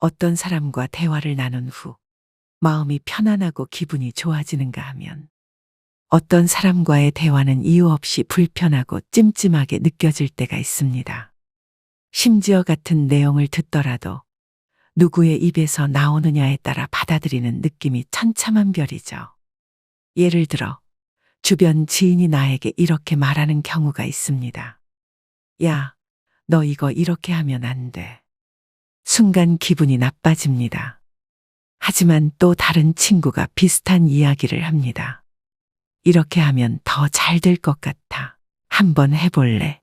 어떤 사람과 대화를 나눈 후 마음이 편안하고 기분이 좋아지는가 하면 어떤 사람과의 대화는 이유 없이 불편하고 찜찜하게 느껴질 때가 있습니다. 심지어 같은 내용을 듣더라도 누구의 입에서 나오느냐에 따라 받아들이는 느낌이 천차만별이죠. 예를 들어 주변 지인이 나에게 이렇게 말하는 경우가 있습니다. 야, 너 이거 이렇게 하면 안 돼. 순간 기분이 나빠집니다. 하지만 또 다른 친구가 비슷한 이야기를 합니다. 이렇게 하면 더 잘 될 것 같아. 한번 해볼래?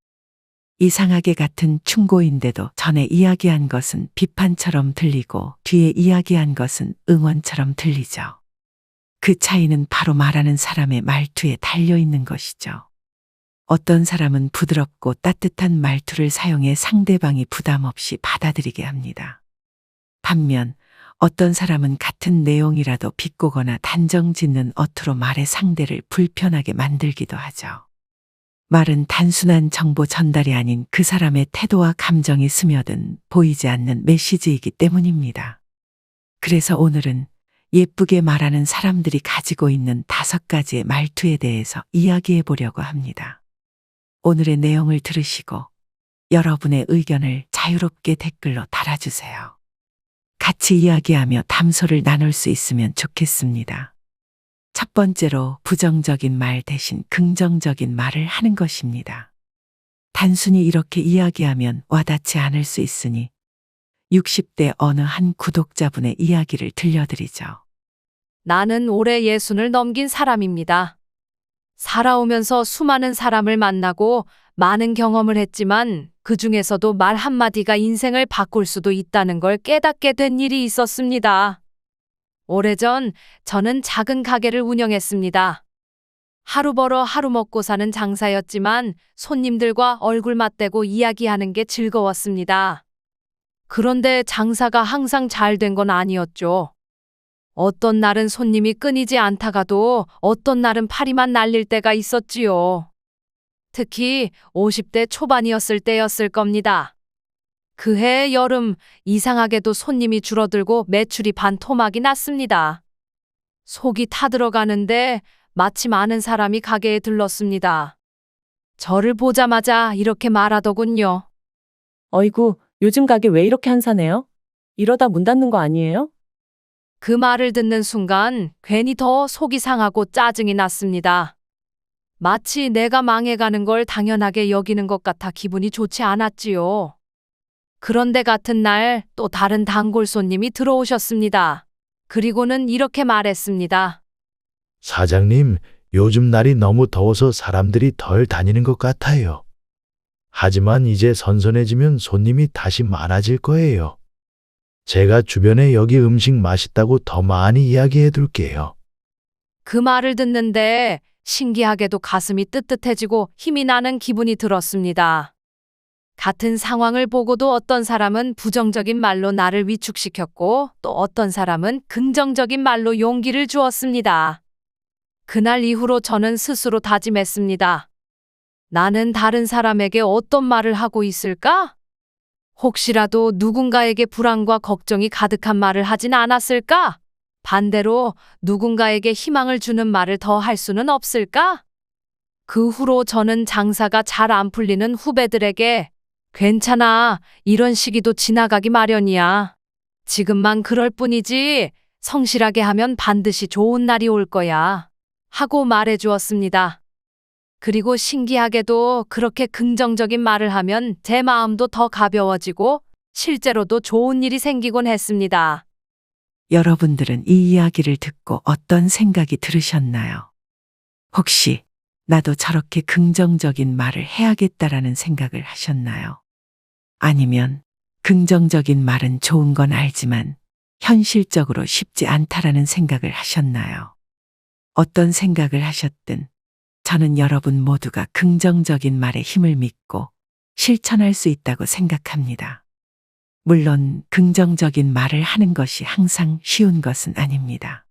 이상하게 같은 충고인데도 전에 이야기한 것은 비판처럼 들리고 뒤에 이야기한 것은 응원처럼 들리죠. 그 차이는 바로 말하는 사람의 말투에 달려 있는 것이죠. 어떤 사람은 부드럽고 따뜻한 말투를 사용해 상대방이 부담 없이 받아들이게 합니다. 반면 어떤 사람은 같은 내용이라도 비꼬거나 단정 짓는 어투로 말의 상대를 불편하게 만들기도 하죠. 말은 단순한 정보 전달이 아닌 그 사람의 태도와 감정이 스며든 보이지 않는 메시지이기 때문입니다. 그래서 오늘은 예쁘게 말하는 사람들이 가지고 있는 5가지의 말투에 대해서 이야기해 보려고 합니다. 오늘의 내용을 들으시고 여러분의 의견을 자유롭게 댓글로 달아주세요. 같이 이야기하며 담소를 나눌 수 있으면 좋겠습니다. 첫 번째로 부정적인 말 대신 긍정적인 말을 하는 것입니다. 단순히 이렇게 이야기하면 와닿지 않을 수 있으니 60대 어느 한 구독자분의 이야기를 들려드리죠. 나는 올해 60을 넘긴 사람입니다. 살아오면서 수많은 사람을 만나고 많은 경험을 했지만 그 중에서도 말 한마디가 인생을 바꿀 수도 있다는 걸 깨닫게 된 일이 있었습니다. 오래전 저는 작은 가게를 운영했습니다. 하루 벌어 하루 먹고 사는 장사였지만 손님들과 얼굴 맞대고 이야기하는 게 즐거웠습니다. 그런데 장사가 항상 잘 된 건 아니었죠. 어떤 날은 손님이 끊이지 않다가도 어떤 날은 파리만 날릴 때가 있었지요. 특히 50대 초반이었을 때였을 겁니다. 그해 여름 이상하게도 손님이 줄어들고 매출이 반토막이 났습니다. 속이 타들어가는데 마침 아는 사람이 가게에 들렀습니다. 저를 보자마자 이렇게 말하더군요. 어이구, 요즘 가게 왜 이렇게 한산해요? 이러다 문 닫는 거 아니에요? 그 말을 듣는 순간 괜히 더 속이 상하고 짜증이 났습니다. 마치 내가 망해가는 걸 당연하게 여기는 것 같아 기분이 좋지 않았지요. 그런데 같은 날 또 다른 단골 손님이 들어오셨습니다. 그리고는 이렇게 말했습니다. 사장님, 요즘 날이 너무 더워서 사람들이 덜 다니는 것 같아요. 하지만 이제 선선해지면 손님이 다시 많아질 거예요. 제가 주변에 여기 음식 맛있다고 더 많이 이야기해 둘게요. 그 말을 듣는데 신기하게도 가슴이 뜨뜻해지고 힘이 나는 기분이 들었습니다. 같은 상황을 보고도 어떤 사람은 부정적인 말로 나를 위축시켰고 또 어떤 사람은 긍정적인 말로 용기를 주었습니다. 그날 이후로 저는 스스로 다짐했습니다. 나는 다른 사람에게 어떤 말을 하고 있을까? 혹시라도 누군가에게 불안과 걱정이 가득한 말을 하진 않았을까? 반대로 누군가에게 희망을 주는 말을 더 할 수는 없을까? 그 후로 저는 장사가 잘 안 풀리는 후배들에게 괜찮아, 이런 시기도 지나가기 마련이야. 지금만 그럴 뿐이지 성실하게 하면 반드시 좋은 날이 올 거야. 하고 말해 주었습니다. 그리고 신기하게도 그렇게 긍정적인 말을 하면 제 마음도 더 가벼워지고 실제로도 좋은 일이 생기곤 했습니다. 여러분들은 이 이야기를 듣고 어떤 생각이 들으셨나요? 혹시 나도 저렇게 긍정적인 말을 해야겠다라는 생각을 하셨나요? 아니면 긍정적인 말은 좋은 건 알지만 현실적으로 쉽지 않다라는 생각을 하셨나요? 어떤 생각을 하셨든 저는 여러분 모두가 긍정적인 말의 힘을 믿고 실천할 수 있다고 생각합니다. 물론 긍정적인 말을 하는 것이 항상 쉬운 것은 아닙니다.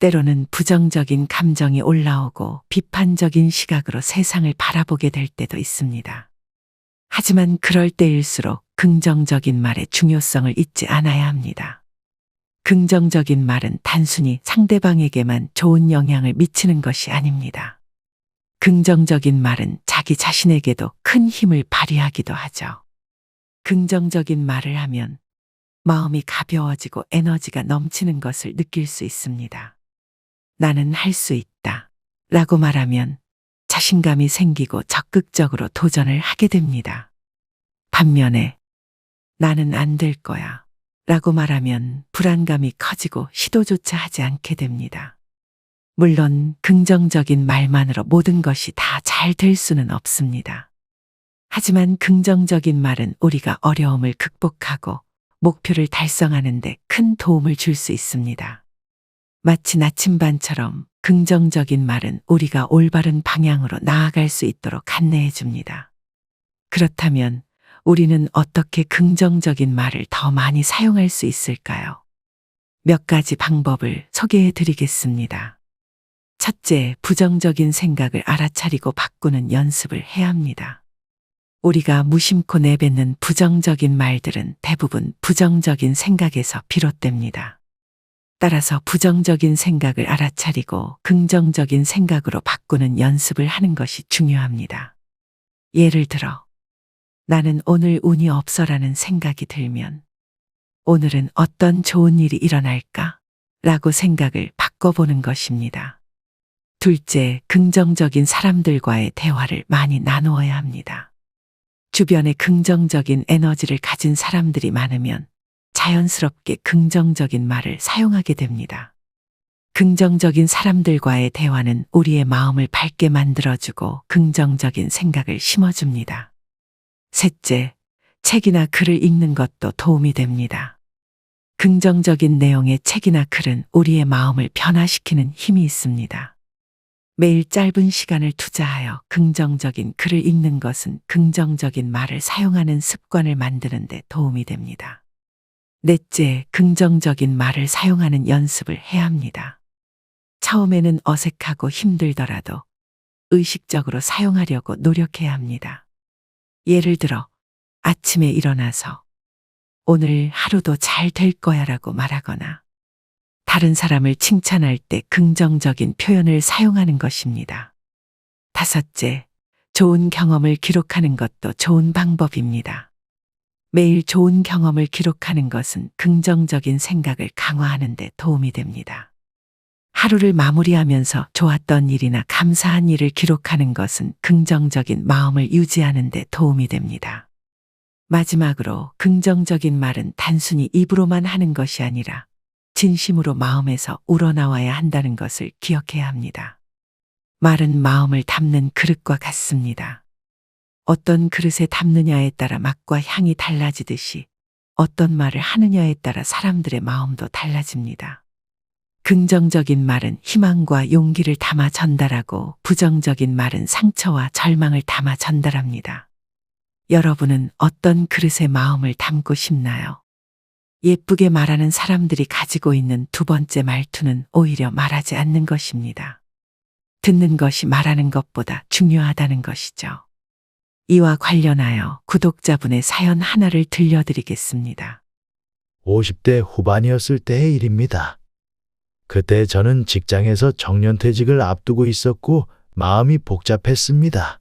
때로는 부정적인 감정이 올라오고 비판적인 시각으로 세상을 바라보게 될 때도 있습니다. 하지만 그럴 때일수록 긍정적인 말의 중요성을 잊지 않아야 합니다. 긍정적인 말은 단순히 상대방에게만 좋은 영향을 미치는 것이 아닙니다. 긍정적인 말은 자기 자신에게도 큰 힘을 발휘하기도 하죠. 긍정적인 말을 하면 마음이 가벼워지고 에너지가 넘치는 것을 느낄 수 있습니다. 나는 할 수 있다 라고 말하면 자신감이 생기고 적극적으로 도전을 하게 됩니다. 반면에 나는 안 될 거야 라고 말하면 불안감이 커지고 시도조차 하지 않게 됩니다. 물론 긍정적인 말만으로 모든 것이 다 잘 될 수는 없습니다. 하지만 긍정적인 말은 우리가 어려움을 극복하고 목표를 달성하는 데 큰 도움을 줄 수 있습니다. 마치 나침반처럼 긍정적인 말은 우리가 올바른 방향으로 나아갈 수 있도록 안내해 줍니다. 그렇다면 우리는 어떻게 긍정적인 말을 더 많이 사용할 수 있을까요? 몇 가지 방법을 소개해 드리겠습니다. 첫째, 부정적인 생각을 알아차리고 바꾸는 연습을 해야 합니다. 우리가 무심코 내뱉는 부정적인 말들은 대부분 부정적인 생각에서 비롯됩니다. 따라서 부정적인 생각을 알아차리고 긍정적인 생각으로 바꾸는 연습을 하는 것이 중요합니다. 예를 들어, 나는 오늘 운이 없어라는 생각이 들면 오늘은 어떤 좋은 일이 일어날까? 라고 생각을 바꿔보는 것입니다. 둘째, 긍정적인 사람들과의 대화를 많이 나누어야 합니다. 주변에 긍정적인 에너지를 가진 사람들이 많으면 자연스럽게 긍정적인 말을 사용하게 됩니다. 긍정적인 사람들과의 대화는 우리의 마음을 밝게 만들어주고 긍정적인 생각을 심어줍니다. 셋째, 책이나 글을 읽는 것도 도움이 됩니다. 긍정적인 내용의 책이나 글은 우리의 마음을 변화시키는 힘이 있습니다. 매일 짧은 시간을 투자하여 긍정적인 글을 읽는 것은 긍정적인 말을 사용하는 습관을 만드는 데 도움이 됩니다. 넷째, 긍정적인 말을 사용하는 연습을 해야 합니다. 처음에는 어색하고 힘들더라도 의식적으로 사용하려고 노력해야 합니다. 예를 들어, 아침에 일어나서 오늘 하루도 잘 될 거야 라고 말하거나 다른 사람을 칭찬할 때 긍정적인 표현을 사용하는 것입니다. 다섯째, 좋은 경험을 기록하는 것도 좋은 방법입니다. 매일 좋은 경험을 기록하는 것은 긍정적인 생각을 강화하는 데 도움이 됩니다. 하루를 마무리하면서 좋았던 일이나 감사한 일을 기록하는 것은 긍정적인 마음을 유지하는 데 도움이 됩니다. 마지막으로 긍정적인 말은 단순히 입으로만 하는 것이 아니라 진심으로 마음에서 우러나와야 한다는 것을 기억해야 합니다. 말은 마음을 담는 그릇과 같습니다. 어떤 그릇에 담느냐에 따라 맛과 향이 달라지듯이 어떤 말을 하느냐에 따라 사람들의 마음도 달라집니다. 긍정적인 말은 희망과 용기를 담아 전달하고 부정적인 말은 상처와 절망을 담아 전달합니다. 여러분은 어떤 그릇에 마음을 담고 싶나요? 예쁘게 말하는 사람들이 가지고 있는 두 번째 말투는 오히려 말하지 않는 것입니다. 듣는 것이 말하는 것보다 중요하다는 것이죠. 이와 관련하여 구독자분의 사연 하나를 들려드리겠습니다. 50대 후반이었을 때의 일입니다. 그때 저는 직장에서 정년퇴직을 앞두고 있었고 마음이 복잡했습니다.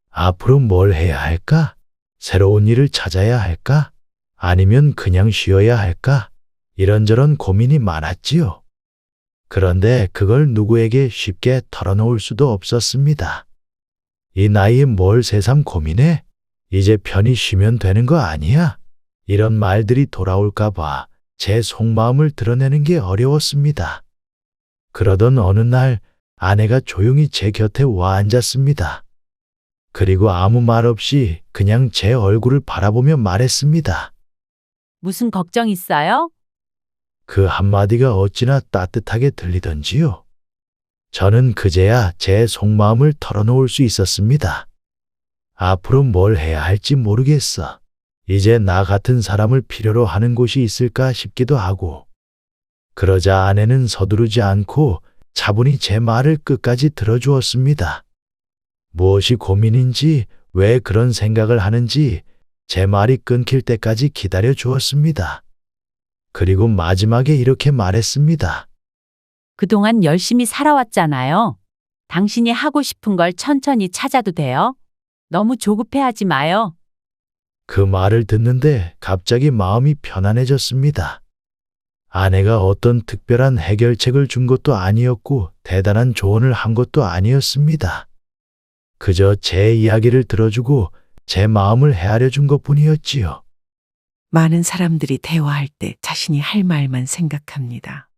앞으로 뭘 해야 할까? 새로운 일을 찾아야 할까? 아니면 그냥 쉬어야 할까? 이런저런 고민이 많았지요. 그런데 그걸 누구에게 쉽게 털어놓을 수도 없었습니다. 이 나이에 뭘 새삼 고민해? 이제 편히 쉬면 되는 거 아니야? 이런 말들이 돌아올까 봐 제 속마음을 드러내는 게 어려웠습니다. 그러던 어느 날 아내가 조용히 제 곁에 와 앉았습니다. 그리고 아무 말 없이 그냥 제 얼굴을 바라보며 말했습니다. 무슨 걱정 있어요? 그 한마디가 어찌나 따뜻하게 들리던지요. 저는 그제야 제 속마음을 털어놓을 수 있었습니다. 앞으로 뭘 해야 할지 모르겠어. 이제 나 같은 사람을 필요로 하는 곳이 있을까 싶기도 하고. 그러자 아내는 서두르지 않고 차분히 제 말을 끝까지 들어주었습니다. 무엇이 고민인지, 왜 그런 생각을 하는지 제 말이 끊길 때까지 기다려 주었습니다. 그리고 마지막에 이렇게 말했습니다. 그동안 열심히 살아왔잖아요. 당신이 하고 싶은 걸 천천히 찾아도 돼요. 너무 조급해하지 마요. 그 말을 듣는데 갑자기 마음이 편안해졌습니다. 아내가 어떤 특별한 해결책을 준 것도 아니었고 대단한 조언을 한 것도 아니었습니다. 그저 제 이야기를 들어주고 제 마음을 헤아려 준 것뿐이었지요. 많은 사람들이 대화할 때 자신이 할 말만 생각합니다.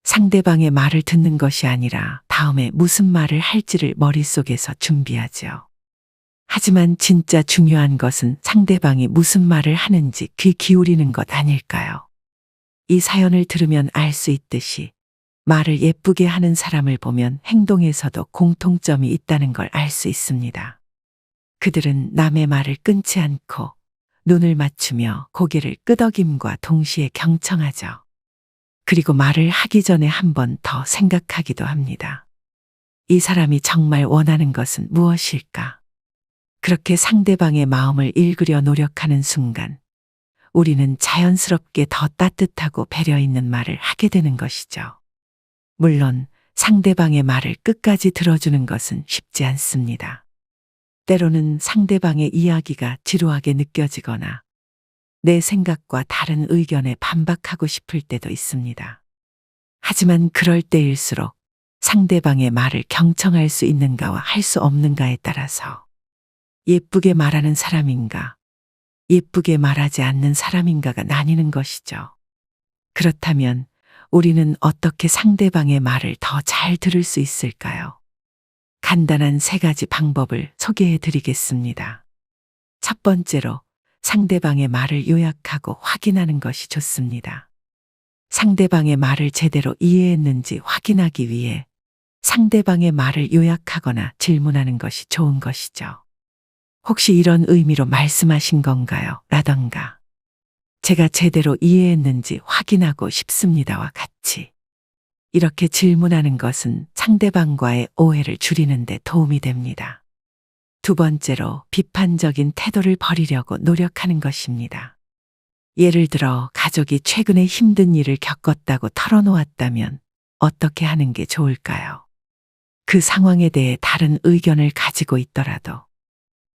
상대방의 말을 듣는 것이 아니라 다음에 무슨 말을 할지를 머릿속에서 준비하죠. 하지만 진짜 중요한 것은 상대방이 무슨 말을 하는지 귀 기울이는 것 아닐까요? 이 사연을 들으면 알 수 있듯이 말을 예쁘게 하는 사람을 보면 행동에서도 공통점이 있다는 걸 알 수 있습니다. 그들은 남의 말을 끊지 않고 눈을 맞추며 고개를 끄덕임과 동시에 경청하죠. 그리고 말을 하기 전에 한 번 더 생각하기도 합니다. 이 사람이 정말 원하는 것은 무엇일까? 그렇게 상대방의 마음을 읽으려 노력하는 순간 우리는 자연스럽게 더 따뜻하고 배려 있는 말을 하게 되는 것이죠. 물론 상대방의 말을 끝까지 들어주는 것은 쉽지 않습니다. 때로는 상대방의 이야기가 지루하게 느껴지거나 내 생각과 다른 의견에 반박하고 싶을 때도 있습니다. 하지만 그럴 때일수록 상대방의 말을 경청할 수 있는가와 할 수 없는가에 따라서 예쁘게 말하는 사람인가, 예쁘게 말하지 않는 사람인가가 나뉘는 것이죠. 그렇다면 우리는 어떻게 상대방의 말을 더 잘 들을 수 있을까요? 간단한 3가지 방법을 소개해 드리겠습니다. 첫 번째로 상대방의 말을 요약하고 확인하는 것이 좋습니다. 상대방의 말을 제대로 이해했는지 확인하기 위해 상대방의 말을 요약하거나 질문하는 것이 좋은 것이죠. 혹시 이런 의미로 말씀하신 건가요? 라던가 제가 제대로 이해했는지 확인하고 싶습니다와 같이 이렇게 질문하는 것은 상대방과의 오해를 줄이는 데 도움이 됩니다. 두 번째로 비판적인 태도를 버리려고 노력하는 것입니다. 예를 들어 가족이 최근에 힘든 일을 겪었다고 털어놓았다면 어떻게 하는 게 좋을까요? 그 상황에 대해 다른 의견을 가지고 있더라도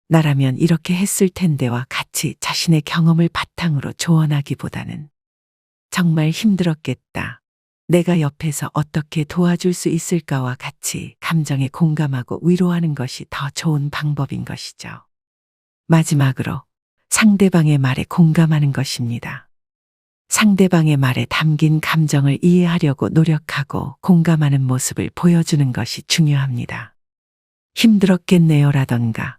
나라면 이렇게 했을 텐데와 같이 자신의 경험을 바탕으로 조언하기보다는 정말 힘들었겠다. 내가 옆에서 어떻게 도와줄 수 있을까와 같이 감정에 공감하고 위로하는 것이 더 좋은 방법인 것이죠. 마지막으로 상대방의 말에 공감하는 것입니다. 상대방의 말에 담긴 감정을 이해하려고 노력하고 공감하는 모습을 보여주는 것이 중요합니다. 힘들었겠네요라던가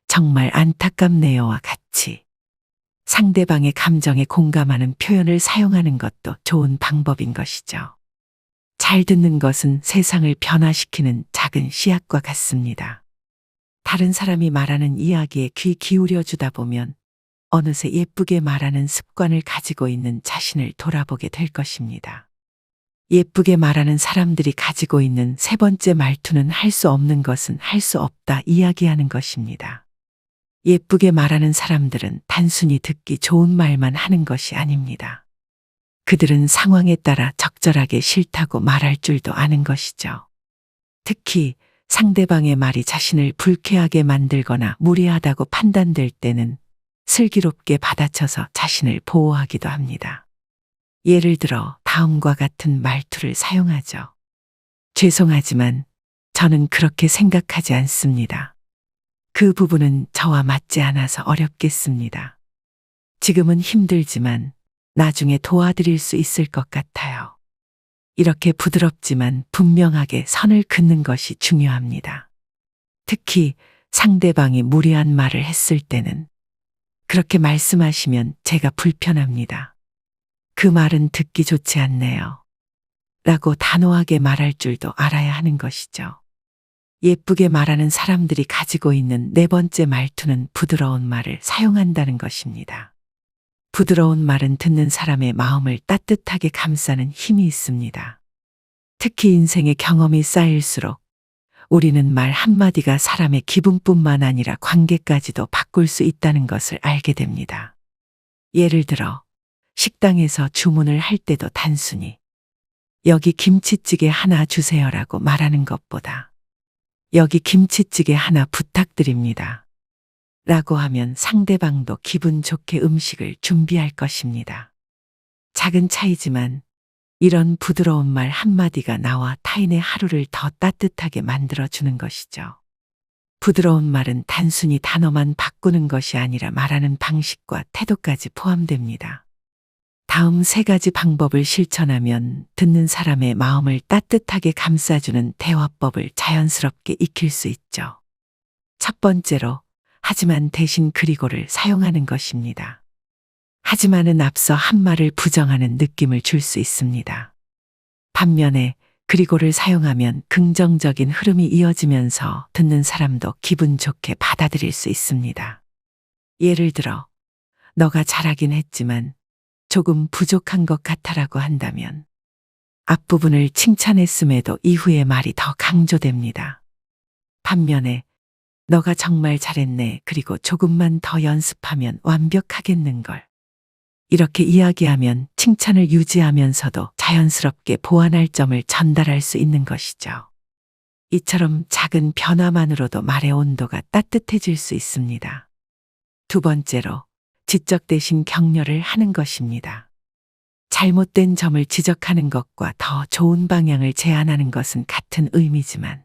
정말 안타깝네요와 같이 상대방의 감정에 공감하는 표현을 사용하는 것도 좋은 방법인 것이죠. 잘 듣는 것은 세상을 변화시키는 작은 씨앗과 같습니다. 다른 사람이 말하는 이야기에 귀 기울여 주다 보면 어느새 예쁘게 말하는 습관을 가지고 있는 자신을 돌아보게 될 것입니다. 예쁘게 말하는 사람들이 가지고 있는 3번째 말투는 할 수 없는 것은 할 수 없다 이야기하는 것입니다. 예쁘게 말하는 사람들은 단순히 듣기 좋은 말만 하는 것이 아닙니다. 그들은 상황에 따라 적절하게 싫다고 말할 줄도 아는 것이죠. 특히 상대방의 말이 자신을 불쾌하게 만들거나 무리하다고 판단될 때는 슬기롭게 받아쳐서 자신을 보호하기도 합니다. 예를 들어 다음과 같은 말투를 사용하죠. 죄송하지만 저는 그렇게 생각하지 않습니다. 그 부분은 저와 맞지 않아서 어렵겠습니다. 지금은 힘들지만 나중에 도와드릴 수 있을 것 같아요. 이렇게 부드럽지만 분명하게 선을 긋는 것이 중요합니다. 특히 상대방이 무리한 말을 했을 때는 그렇게 말씀하시면 제가 불편합니다. 그 말은 듣기 좋지 않네요. 라고 단호하게 말할 줄도 알아야 하는 것이죠. 예쁘게 말하는 사람들이 가지고 있는 4번째 말투는 부드러운 말을 사용한다는 것입니다. 부드러운 말은 듣는 사람의 마음을 따뜻하게 감싸는 힘이 있습니다. 특히 인생의 경험이 쌓일수록 우리는 말 한마디가 사람의 기분뿐만 아니라 관계까지도 바꿀 수 있다는 것을 알게 됩니다. 예를 들어, 식당에서 주문을 할 때도 단순히 여기 김치찌개 하나 주세요라고 말하는 것보다 여기 김치찌개 하나 부탁드립니다. 라고 하면 상대방도 기분 좋게 음식을 준비할 것입니다. 작은 차이지만 이런 부드러운 말 한마디가 나와 타인의 하루를 더 따뜻하게 만들어주는 것이죠. 부드러운 말은 단순히 단어만 바꾸는 것이 아니라 말하는 방식과 태도까지 포함됩니다. 다음 3가지 방법을 실천하면 듣는 사람의 마음을 따뜻하게 감싸주는 대화법을 자연스럽게 익힐 수 있죠. 첫 번째로, 하지만 대신 그리고를 사용하는 것입니다. 하지만은 앞서 한 말을 부정하는 느낌을 줄 수 있습니다. 반면에 그리고를 사용하면 긍정적인 흐름이 이어지면서 듣는 사람도 기분 좋게 받아들일 수 있습니다. 예를 들어, 너가 잘하긴 했지만 조금 부족한 것 같아라고 한다면 앞부분을 칭찬했음에도 이후의 말이 더 강조됩니다. 반면에 너가 정말 잘했네, 그리고 조금만 더 연습하면 완벽하겠는걸. 이렇게 이야기하면 칭찬을 유지하면서도 자연스럽게 보완할 점을 전달할 수 있는 것이죠. 이처럼 작은 변화만으로도 말의 온도가 따뜻해질 수 있습니다. 두 번째로, 지적 대신 격려를 하는 것입니다. 잘못된 점을 지적하는 것과 더 좋은 방향을 제안하는 것은 같은 의미지만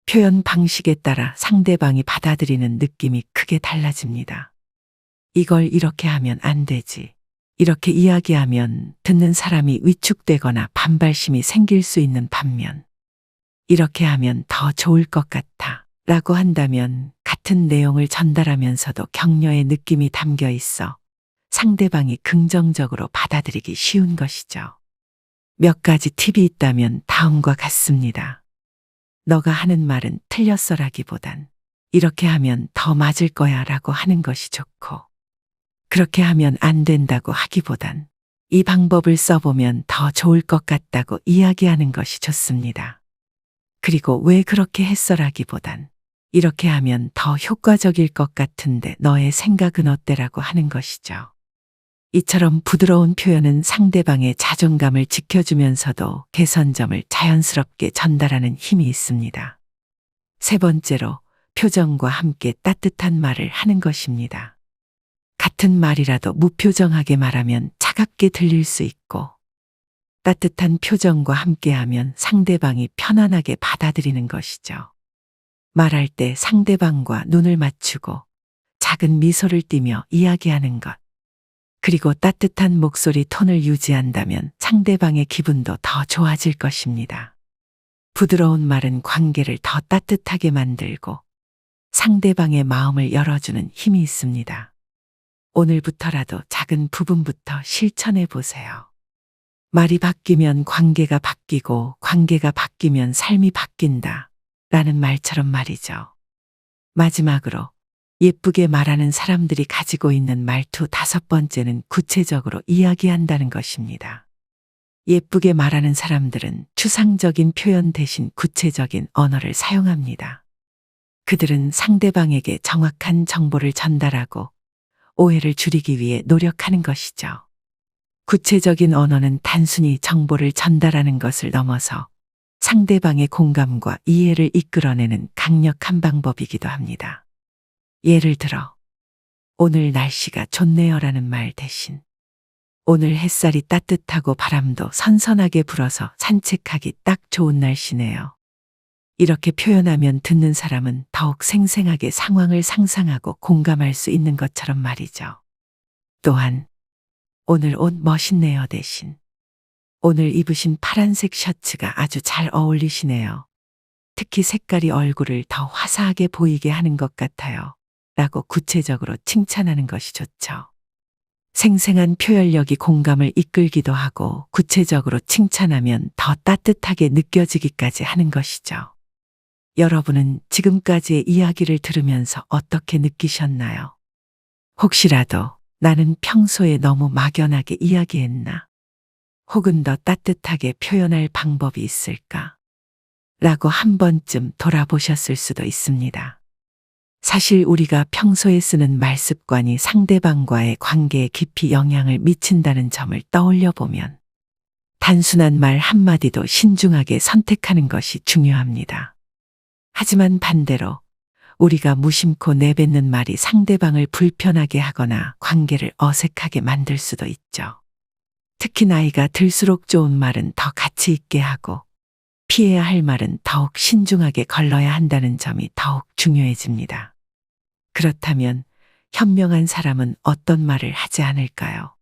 표현 방식에 따라 상대방이 받아들이는 느낌이 크게 달라집니다. 이걸 이렇게 하면 안 되지. 이렇게 이야기하면 듣는 사람이 위축되거나 반발심이 생길 수 있는 반면, 이렇게 하면 더 좋을 것 같아 라고 한다면 같은 내용을 전달하면서도 격려의 느낌이 담겨 있어 상대방이 긍정적으로 받아들이기 쉬운 것이죠. 몇 가지 팁이 있다면 다음과 같습니다. 너가 하는 말은 틀렸어라기보단 이렇게 하면 더 맞을 거야 라고 하는 것이 좋고, 그렇게 하면 안 된다고 하기보단 이 방법을 써보면 더 좋을 것 같다고 이야기하는 것이 좋습니다. 그리고 왜 그렇게 했어라기보단 이렇게 하면 더 효과적일 것 같은데 너의 생각은 어때라고 하는 것이죠. 이처럼 부드러운 표현은 상대방의 자존감을 지켜주면서도 개선점을 자연스럽게 전달하는 힘이 있습니다. 세 번째로, 표정과 함께 따뜻한 말을 하는 것입니다. 같은 말이라도 무표정하게 말하면 차갑게 들릴 수 있고, 따뜻한 표정과 함께하면 상대방이 편안하게 받아들이는 것이죠. 말할 때 상대방과 눈을 맞추고 작은 미소를 띠며 이야기하는 것, 그리고 따뜻한 목소리 톤을 유지한다면 상대방의 기분도 더 좋아질 것입니다. 부드러운 말은 관계를 더 따뜻하게 만들고 상대방의 마음을 열어주는 힘이 있습니다. 오늘부터라도 작은 부분부터 실천해 보세요. 말이 바뀌면 관계가 바뀌고 관계가 바뀌면 삶이 바뀐다 라는 말처럼 말이죠. 마지막으로, 예쁘게 말하는 사람들이 가지고 있는 말투 5번째는 구체적으로 이야기한다는 것입니다. 예쁘게 말하는 사람들은 추상적인 표현 대신 구체적인 언어를 사용합니다. 그들은 상대방에게 정확한 정보를 전달하고 오해를 줄이기 위해 노력하는 것이죠. 구체적인 언어는 단순히 정보를 전달하는 것을 넘어서 상대방의 공감과 이해를 이끌어내는 강력한 방법이기도 합니다. 예를 들어, 오늘 날씨가 좋네요라는 말 대신 오늘 햇살이 따뜻하고 바람도 선선하게 불어서 산책하기 딱 좋은 날씨네요. 이렇게 표현하면 듣는 사람은 더욱 생생하게 상황을 상상하고 공감할 수 있는 것처럼 말이죠. 또한 오늘 옷 멋있네요 대신 오늘 입으신 파란색 셔츠가 아주 잘 어울리시네요. 특히 색깔이 얼굴을 더 화사하게 보이게 하는 것 같아요. 라고 구체적으로 칭찬하는 것이 좋죠. 생생한 표현력이 공감을 이끌기도 하고 구체적으로 칭찬하면 더 따뜻하게 느껴지기까지 하는 것이죠. 여러분은 지금까지의 이야기를 들으면서 어떻게 느끼셨나요? 혹시라도 나는 평소에 너무 막연하게 이야기했나? 혹은 더 따뜻하게 표현할 방법이 있을까? 라고 한 번쯤 돌아보셨을 수도 있습니다. 사실 우리가 평소에 쓰는 말 습관이 상대방과의 관계에 깊이 영향을 미친다는 점을 떠올려 보면 단순한 말 한마디도 신중하게 선택하는 것이 중요합니다. 하지만 반대로 우리가 무심코 내뱉는 말이 상대방을 불편하게 하거나 관계를 어색하게 만들 수도 있죠. 특히 나이가 들수록 좋은 말은 더 가치 있게 하고 피해야 할 말은 더욱 신중하게 걸러야 한다는 점이 더욱 중요해집니다. 그렇다면 현명한 사람은 어떤 말을 하지 않을까요?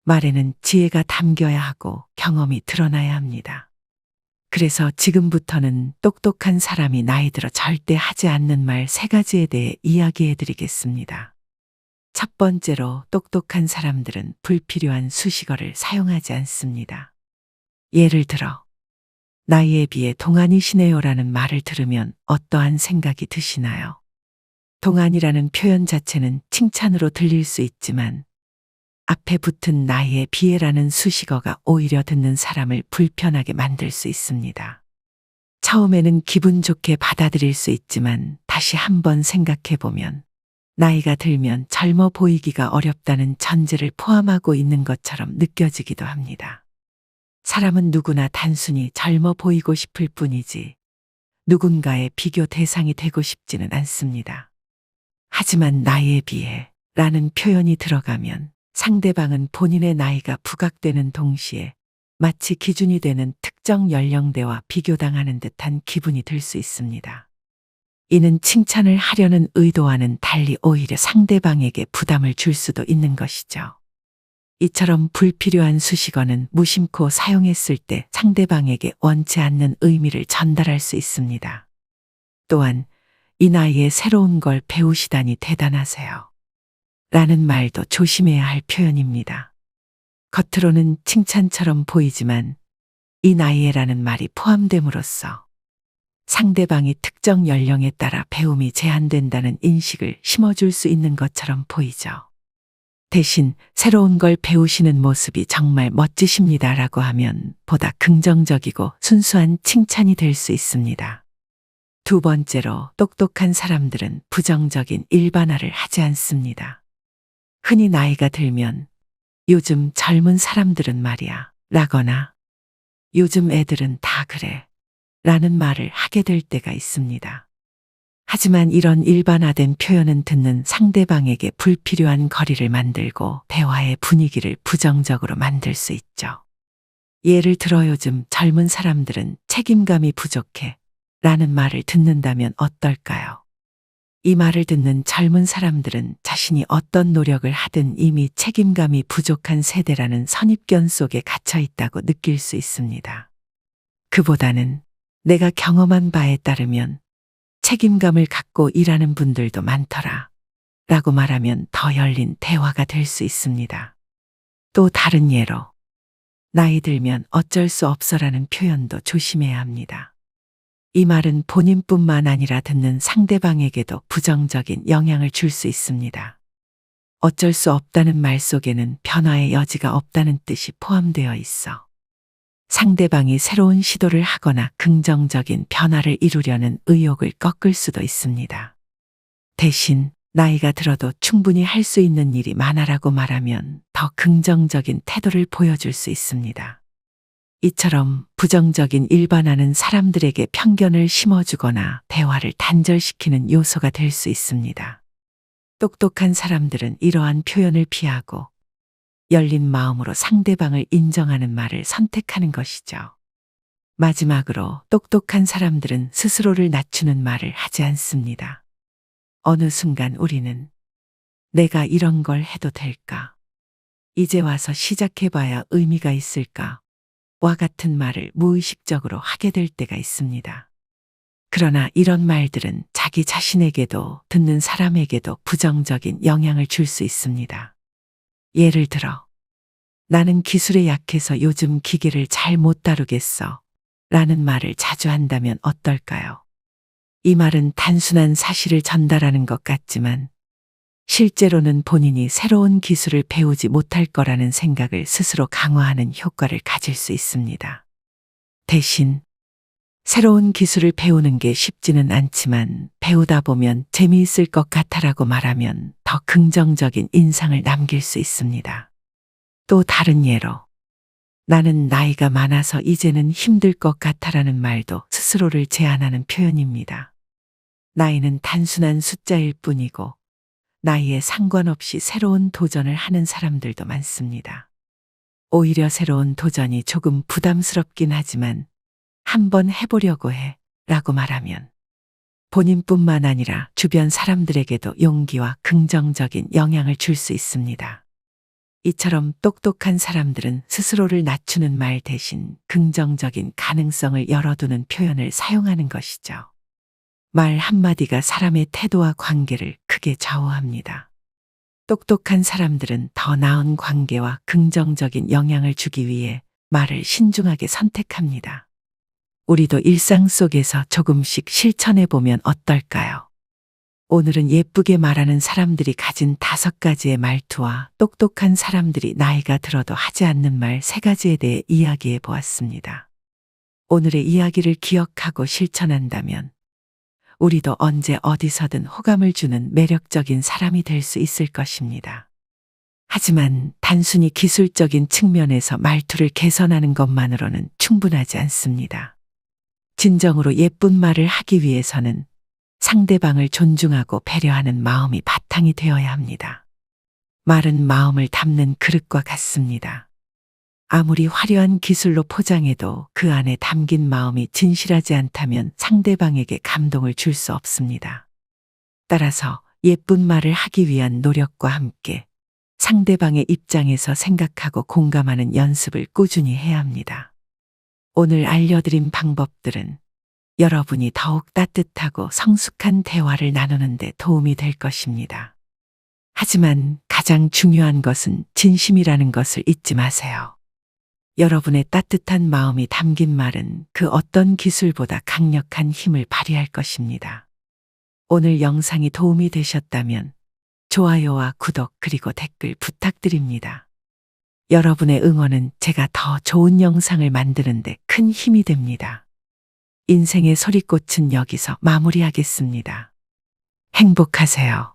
말에는 지혜가 담겨야 하고 경험이 드러나야 합니다. 그래서 지금부터는 똑똑한 사람이 나이 들어 절대 하지 않는 말 3가지에 대해 이야기해 드리겠습니다. 첫 번째로 똑똑한 사람들은 불필요한 수식어를 사용하지 않습니다. 예를 들어 나이에 비해 동안이시네요라는 말을 들으면 어떠한 생각이 드시나요? 동안이라는 표현 자체는 칭찬으로 들릴 수 있지만 앞에 붙은 나이에 비해라는 수식어가 오히려 듣는 사람을 불편하게 만들 수 있습니다. 처음에는 기분 좋게 받아들일 수 있지만 다시 한번 생각해 보면 나이가 들면 젊어 보이기가 어렵다는 전제를 포함하고 있는 것처럼 느껴지기도 합니다. 사람은 누구나 단순히 젊어 보이고 싶을 뿐이지 누군가의 비교 대상이 되고 싶지는 않습니다. 하지만 나이에 비해 라는 표현이 들어가면 상대방은 본인의 나이가 부각되는 동시에 마치 기준이 되는 특정 연령대와 비교당하는 듯한 기분이 들 수 있습니다. 이는 칭찬을 하려는 의도와는 달리 오히려 상대방에게 부담을 줄 수도 있는 것이죠. 이처럼 불필요한 수식어는 무심코 사용했을 때 상대방에게 원치 않는 의미를 전달할 수 있습니다. 또한 이 나이에 새로운 걸 배우시다니 대단하세요. 라는 말도 조심해야 할 표현입니다. 겉으로는 칭찬처럼 보이지만 이 나이에라는 말이 포함됨으로써 상대방이 특정 연령에 따라 배움이 제한된다는 인식을 심어줄 수 있는 것처럼 보이죠. 대신 새로운 걸 배우시는 모습이 정말 멋지십니다라고 하면 보다 긍정적이고 순수한 칭찬이 될 수 있습니다. 두 번째로 똑똑한 사람들은 부정적인 일반화를 하지 않습니다. 흔히 나이가 들면 요즘 젊은 사람들은 말이야 라거나 요즘 애들은 다 그래 라는 말을 하게 될 때가 있습니다. 하지만 이런 일반화된 표현은 듣는 상대방에게 불필요한 거리를 만들고 대화의 분위기를 부정적으로 만들 수 있죠. 예를 들어 요즘 젊은 사람들은 책임감이 부족해 라는 말을 듣는다면 어떨까요? 이 말을 듣는 젊은 사람들은 자신이 어떤 노력을 하든 이미 책임감이 부족한 세대라는 선입견 속에 갇혀 있다고 느낄 수 있습니다. 그보다는 내가 경험한 바에 따르면 책임감을 갖고 일하는 분들도 많더라 라고 말하면 더 열린 대화가 될 수 있습니다. 또 다른 예로 나이 들면 어쩔 수 없어라는 표현도 조심해야 합니다. 이 말은 본인뿐만 아니라 듣는 상대방에게도 부정적인 영향을 줄 수 있습니다. 어쩔 수 없다는 말 속에는 변화의 여지가 없다는 뜻이 포함되어 있어 상대방이 새로운 시도를 하거나 긍정적인 변화를 이루려는 의욕을 꺾을 수도 있습니다. 대신 나이가 들어도 충분히 할 수 있는 일이 많아라고 말하면 더 긍정적인 태도를 보여줄 수 있습니다. 이처럼 부정적인 일반화는 사람들에게 편견을 심어주거나 대화를 단절시키는 요소가 될 수 있습니다. 똑똑한 사람들은 이러한 표현을 피하고 열린 마음으로 상대방을 인정하는 말을 선택하는 것이죠. 마지막으로 똑똑한 사람들은 스스로를 낮추는 말을 하지 않습니다. 어느 순간 우리는 내가 이런 걸 해도 될까? 이제 와서 시작해봐야 의미가 있을까? 와 같은 말을 무의식적으로 하게 될 때가 있습니다. 그러나 이런 말들은 자기 자신에게도 듣는 사람에게도 부정적인 영향을 줄 수 있습니다. 예를 들어, 나는 기술에 약해서 요즘 기계를 잘 못 다루겠어 라는 말을 자주 한다면 어떨까요? 이 말은 단순한 사실을 전달하는 것 같지만 실제로는 본인이 새로운 기술을 배우지 못할 거라는 생각을 스스로 강화하는 효과를 가질 수 있습니다. 대신 새로운 기술을 배우는 게 쉽지는 않지만 배우다 보면 재미있을 것 같아라고 말하면 더 긍정적인 인상을 남길 수 있습니다. 또 다른 예로 나는 나이가 많아서 이제는 힘들 것 같아라는 말도 스스로를 제안하는 표현입니다. 나이는 단순한 숫자일 뿐이고 나이에 상관없이 새로운 도전을 하는 사람들도 많습니다. 오히려 새로운 도전이 조금 부담스럽긴 하지만 한번 해보려고 해 라고 말하면 본인뿐만 아니라 주변 사람들에게도 용기와 긍정적인 영향을 줄 수 있습니다. 이처럼 똑똑한 사람들은 스스로를 낮추는 말 대신 긍정적인 가능성을 열어두는 표현을 사용하는 것이죠. 말 한마디가 사람의 태도와 관계를 크게 좌우합니다. 똑똑한 사람들은 더 나은 관계와 긍정적인 영향을 주기 위해 말을 신중하게 선택합니다. 우리도 일상 속에서 조금씩 실천해 보면 어떨까요? 오늘은 예쁘게 말하는 사람들이 가진 5가지의 말투와 똑똑한 사람들이 나이가 들어도 하지 않는 말 3가지에 대해 이야기해 보았습니다. 오늘의 이야기를 기억하고 실천한다면 우리도 언제 어디서든 호감을 주는 매력적인 사람이 될 수 있을 것입니다. 하지만 단순히 기술적인 측면에서 말투를 개선하는 것만으로는 충분하지 않습니다. 진정으로 예쁜 말을 하기 위해서는 상대방을 존중하고 배려하는 마음이 바탕이 되어야 합니다. 말은 마음을 담는 그릇과 같습니다. 아무리 화려한 기술로 포장해도 그 안에 담긴 마음이 진실하지 않다면 상대방에게 감동을 줄 수 없습니다. 따라서 예쁜 말을 하기 위한 노력과 함께 상대방의 입장에서 생각하고 공감하는 연습을 꾸준히 해야 합니다. 오늘 알려드린 방법들은 여러분이 더욱 따뜻하고 성숙한 대화를 나누는 데 도움이 될 것입니다. 하지만 가장 중요한 것은 진심이라는 것을 잊지 마세요. 여러분의 따뜻한 마음이 담긴 말은 그 어떤 기술보다 강력한 힘을 발휘할 것입니다. 오늘 영상이 도움이 되셨다면 좋아요와 구독 그리고 댓글 부탁드립니다. 여러분의 응원은 제가 더 좋은 영상을 만드는 데 큰 힘이 됩니다. 인생의 소리꽃은 여기서 마무리하겠습니다. 행복하세요.